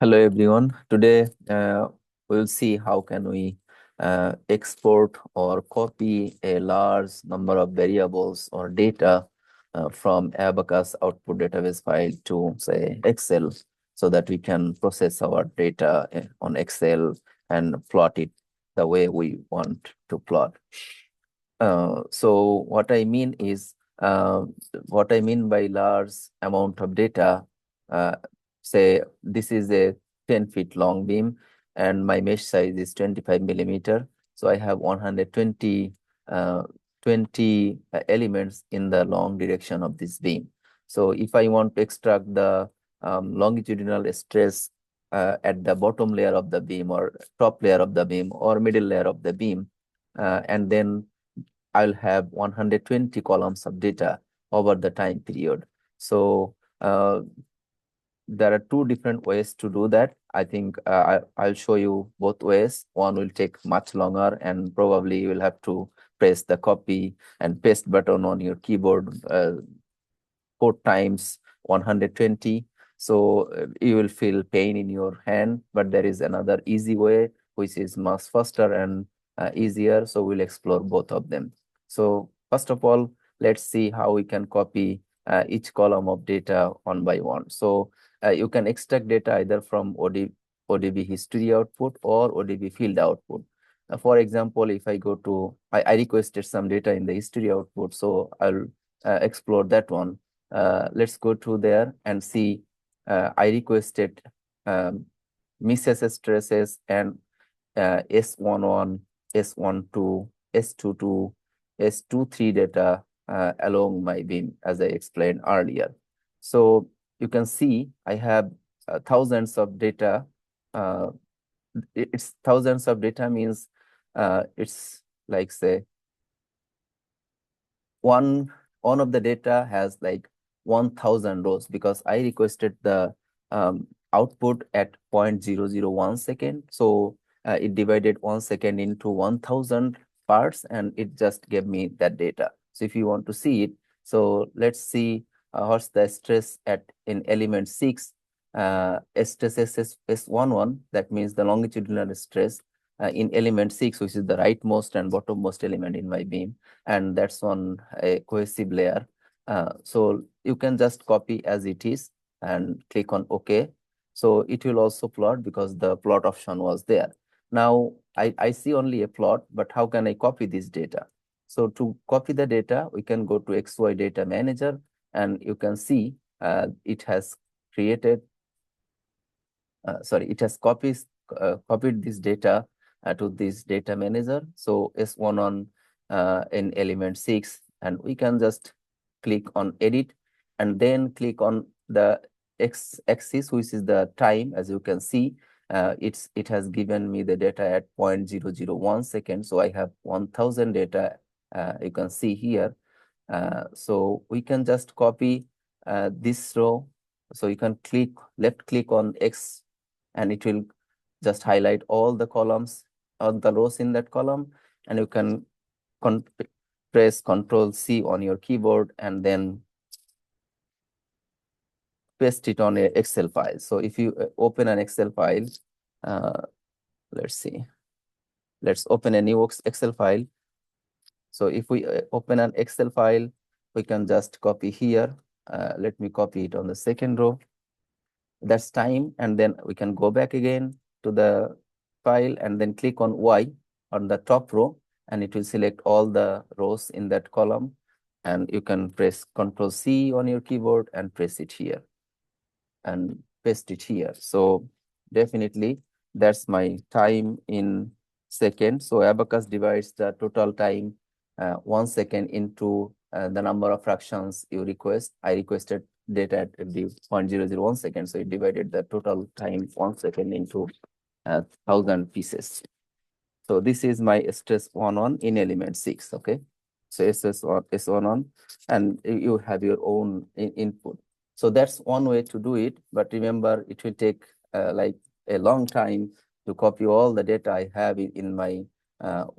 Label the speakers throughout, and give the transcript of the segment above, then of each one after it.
Speaker 1: Hello everyone. Today we'll see how can we export or copy a large number of variables or data from Abaqus output database file to say Excel so that we can process our data on Excel and plot it the way we want to plot. So what I mean is what I mean by large amount of data, uh, say this is a 10 feet long beam and my mesh size is 25 millimeter. So I have 120 20 elements in the long direction of this beam. So if I want to extract the longitudinal stress at the bottom layer of the beam or top layer of the beam or middle layer of the beam, and then I'll have 120 columns of data over the time period. So there are two different ways to do that. I think I'll show you both ways. One will take much longer and probably you will have to press the copy and paste button on your keyboard 4 times 120. So you will feel pain in your hand, but there is another easy way, which is much faster and easier. So we'll explore both of them. So first of all, let's see how we can copy each column of data one by one. So you can extract data either from ODB history output or ODB field output. For example, if I go to, I requested some data in the history output, so I'll explore that one. Let's go to there and see. I requested misses stresses and S11, S12, S22, S23 data along my beam, as I explained earlier. So you can see I have thousands of data. It's thousands of data means it's like say one of the data has like 1,000 rows because I requested the output at 0.001 second. So it divided 1 second into 1,000 parts and it just gave me that data. So if you want to see it, so let's see what's the stress at in element 6. Stress S11, that means the longitudinal stress in element 6, which is the rightmost and bottommost element in my beam, and that's on a cohesive layer. So you can just copy as it is and click on OK. So it will also plot because the plot option was there. Now I see only a plot, but how can I copy this data? So to copy the data, we can go to XY Data Manager, and you can see it has created, it has copied this data to this data manager. So S1 on in element 6, and we can just click on edit and then click on the x-axis, which is the time. As you can see, it has given me the data at 0.001 seconds. So I have 1,000 data. You can see here. So we can just copy this row. So you can left click on X, and it will just highlight all the columns or the rows in that column, and you can press Ctrl C on your keyboard and then paste it on an Excel file. So if you open an Excel file, let's see, let's open a new Excel file. So if we open an Excel file, we can just copy here. Let me copy it on the second row. That's time, and then we can go back again to the file and then click on Y on the top row, and it will select all the rows in that column, and you can press Ctrl C on your keyboard and press it here and paste it here. So definitely that's my time in seconds. So Abaqus divides the total time 1 second into the number of fractions you request. I requested data at every 0.001 second, so it divided the total time 1 second into 1,000 pieces. So this is my stress 1 on in element 6. Okay, so S1 on, and you have your own input. So that's one way to do it, but remember it will take like a long time to copy all the data I have in my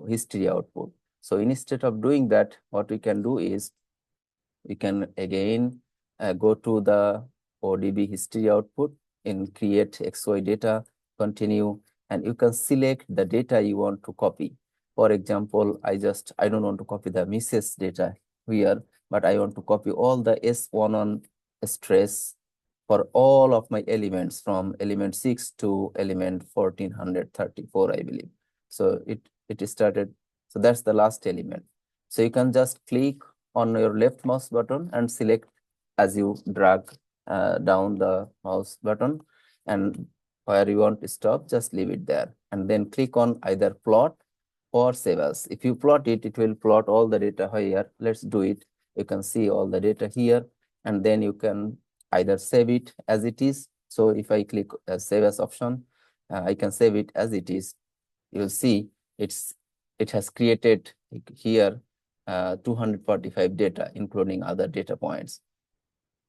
Speaker 1: history output. So instead of doing that, what we can do is we can again go to the ODB history output, in create XY data, continue, and you can select the data you want to copy. For example, I don't want to copy the misses data here, but I want to copy all the S11 stress for all of my elements from element 6 to element 1434, I believe. So it started. So that's the last element. So you can just click on your left mouse button and select as you drag down the mouse button, and where you want to stop, just leave it there. And then click on either plot or save as. If you plot it, it will plot all the data here. Let's do it. You can see all the data here, and then you can either save it as it is. So if I click save as option, I can save it as it is. You'll see it has created here 245 data, including other data points.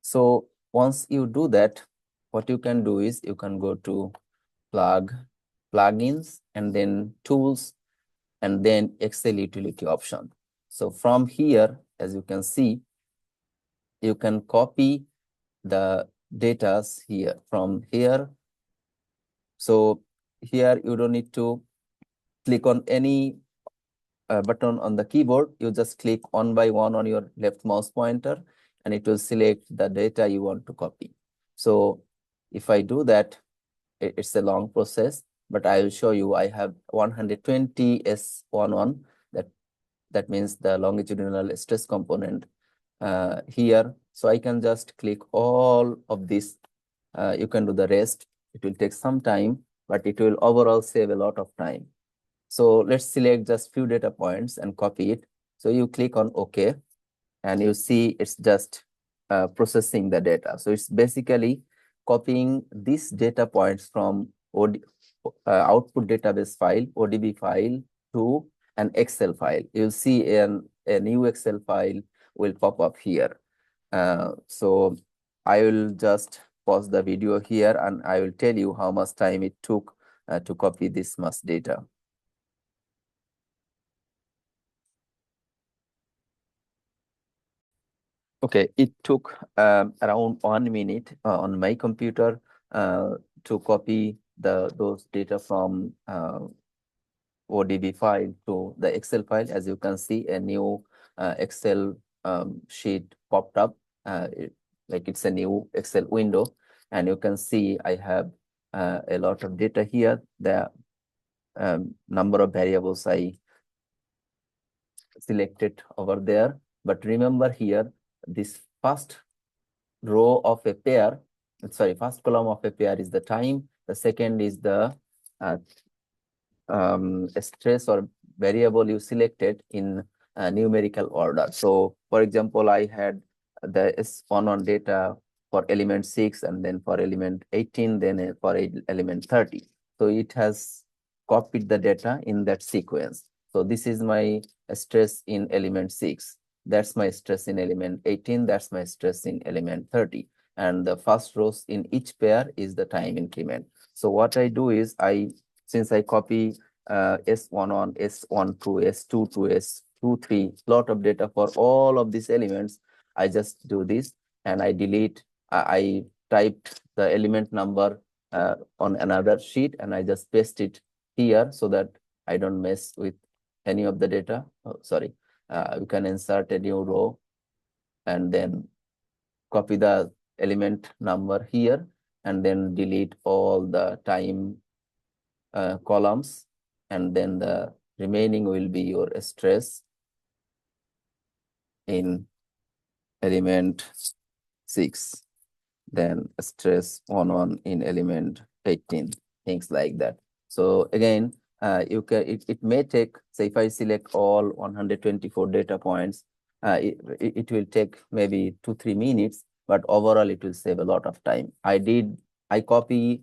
Speaker 1: So once you do that, what you can do is you can go to plugins, and then tools, and then Excel utility option. So from here, as you can see, you can copy the data here from here. So here you don't need to click on any button on the keyboard. You just click one by one on your left mouse pointer, and it will select the data you want to copy. So if I do that, it's a long process, but I will show you. I have 120 S11. That means the longitudinal stress component here. So I can just click all of this. You can do the rest. It will take some time, but it will overall save a lot of time. So let's select just few data points and copy it. So you click on OK, and you see it's just processing the data. So it's basically copying these data points from output database file, ODB file, to an Excel file. You'll see a new Excel file will pop up here. So I will just pause the video here, and I will tell you how much time it took to copy this much data. Okay, it took around 1 minute on my computer to copy those data from ODB file to the Excel file. As you can see, a new Excel sheet popped up, like it's a new Excel window, and you can see I have a lot of data here. The number of variables I selected over there. But remember here, this first row of a pair, first column of a pair is the time. The second is the stress or variable you selected in numerical order. So for example, I had the S11 data for element 6, and then for element 18, then for element 30. So it has copied the data in that sequence. So this is my stress in element 6. That's my stress in element 18. That's my stress in element 30. And the first rows in each pair is the time increment. So what I do is since I copy S11, S12, S22, S23, lot of data for all of these elements, I just do this and I delete. I typed the element number on another sheet, and I just paste it here so that I don't mess with any of the data. Oh, sorry. You can insert a new row and then copy the element number here, and then delete all the time columns, and then the remaining will be your stress in element 6, then stress 11 in element 18, things like that. So again, you can it may take, say if I select all 124 data points, it will take maybe 2-3 minutes, but overall it will save a lot of time. I copy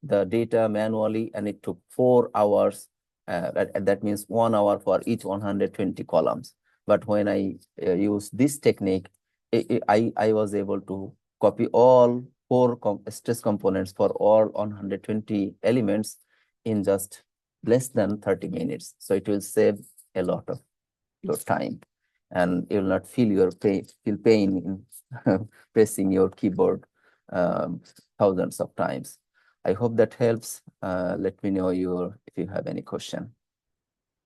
Speaker 1: the data manually, and it took 4 hours. That means 1 hour for each 120 columns. But when I use this technique, I was able to copy all 4 stress components for all 120 elements in just less than 30 minutes. So it will save a lot of your time, and you will not feel pain in pressing your keyboard thousands of times. I hope that helps. Let me know if you have any question.